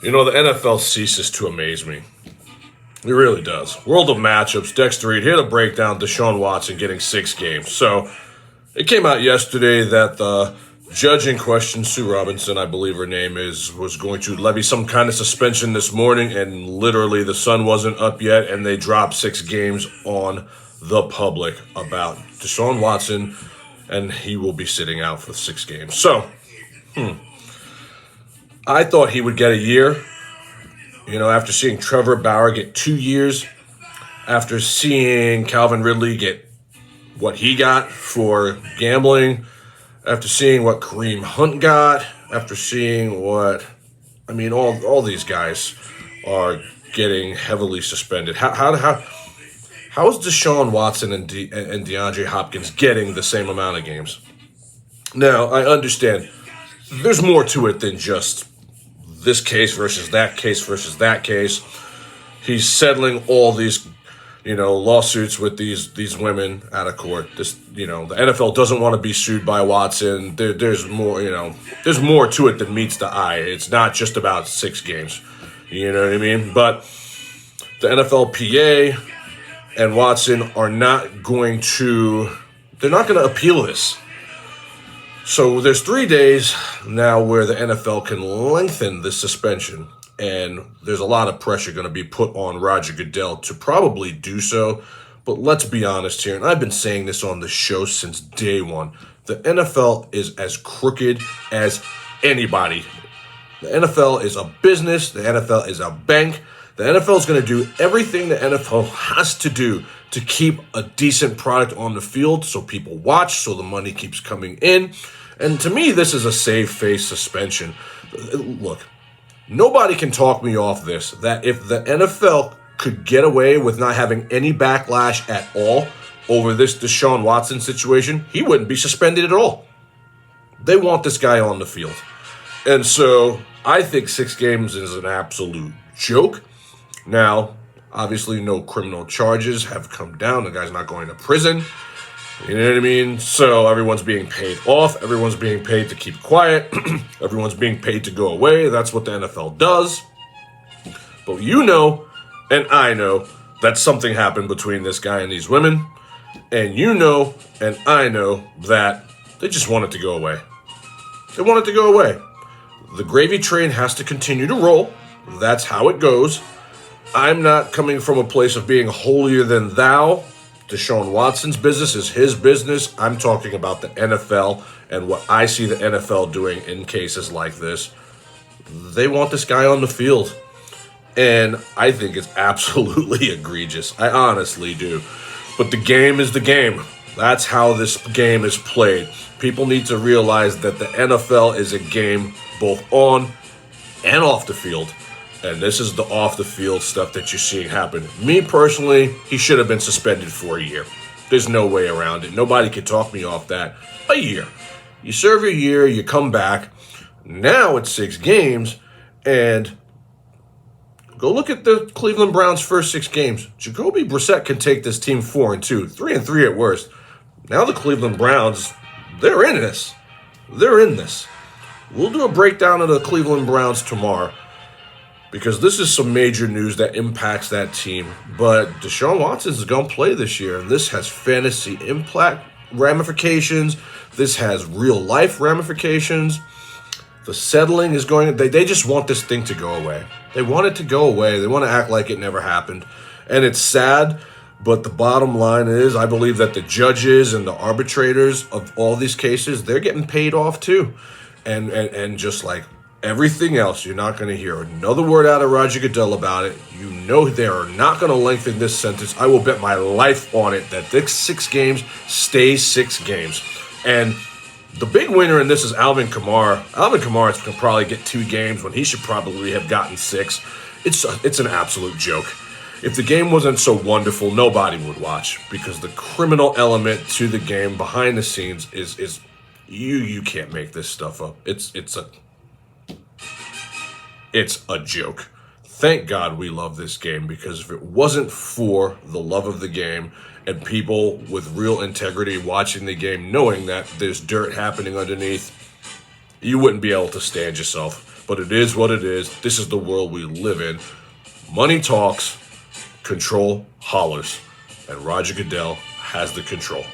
You know, the NFL ceases to amaze me. It really does. World of matchups, Dexter Reed here to break down Deshaun Watson getting 6 games. So, it came out yesterday that the judge in question, Sue Robinson, I believe her name is, was going to levy some kind of suspension this morning, and literally the sun wasn't up yet, and they dropped 6 games on the public about Deshaun Watson, and he will be sitting out for 6 games. So, I thought he would get a year. You know, after seeing Trevor Bauer get 2 years, after seeing Calvin Ridley get what he got for gambling, after seeing what Kareem Hunt got, after seeing what, all these guys are getting heavily suspended. How is Deshaun Watson and DeAndre Hopkins getting the same amount of games? Now, I understand there's more to it than just this case versus that case versus that case. He's settling all these, lawsuits with these women out of court. The NFL doesn't want to be sued by Watson. There's more, there's more to it than meets the eye. It's not just about 6 games. You know what I mean? But the NFLPA and Watson are not going to, they're not going to appeal this. So there's 3 days now where the NFL can lengthen the suspension, and there's a lot of pressure going to be put on Roger Goodell to probably do so. But let's be honest here, and I've been saying this on the show since day one, the NFL is as crooked as anybody. The NFL is a business. The NFL is a bank. The NFL is going to do everything the NFL has to do to keep a decent product on the field so people watch, so the money keeps coming in. And to me, this is a save-face suspension. Look, nobody can talk me off this, that if the NFL could get away with not having any backlash at all over this Deshaun Watson situation, he wouldn't be suspended at all. They want this guy on the field. And so I think 6 games is an absolute joke. Now, obviously, no criminal charges have come down. The guy's not going to prison. You know what I mean? So everyone's being paid off. Everyone's being paid to keep quiet. Everyone's being paid to go away. That's what the NFL does. But you know, and I know, that something happened between this guy and these women. And you know, and I know, that they just want it to go away. They want it to go away. The gravy train has to continue to roll. That's how it goes. I'm not coming from a place of being holier than thou. Deshaun Watson's business is his business. I'm talking about the NFL and what I see the NFL doing in cases like this. They want this guy on the field. And I think it's absolutely egregious. I honestly do. But the game is the game. That's how this game is played. People need to realize that the NFL is a game both on and off the field. And this is the off-the-field stuff that you're seeing happen. Me, personally, he should have been suspended for a year. There's no way around it. Nobody can talk me off that. A year. You serve your year, you come back. Now it's 6 games, and go look at the Cleveland Browns' first 6 games. Jacoby Brissett can take this team 4-2, 3-3 at worst. Now the Cleveland Browns, they're in this. They're in this. We'll do a breakdown of the Cleveland Browns tomorrow, because this is some major news that impacts that team. But Deshaun Watson is going to play this year, and this has fantasy impact ramifications. This has real-life ramifications. The settling is going... They just want this thing to go away. They want it to go away. They want to act like it never happened. And it's sad, but the bottom line is I believe that the judges and the arbitrators of all these cases, they're getting paid off too. And just like everything else, you're not going to hear another word out of Roger Goodell about it. You know they are not going to lengthen this sentence. I will bet my life on it that this 6 games stays 6 games. And the big winner in this is Alvin Kamara. Alvin Kamara can probably get 2 games when he should probably have gotten 6. It's an absolute joke. If the game wasn't so wonderful, nobody would watch, because the criminal element to the game behind the scenes is you can't make this stuff up. It's a joke. Thank God we love this game, because if it wasn't for the love of the game and people with real integrity watching the game, knowing that there's dirt happening underneath, you wouldn't be able to stand yourself. but it is what it is. This is the world we live in. Money talks, control hollers, and Roger Goodell has the control.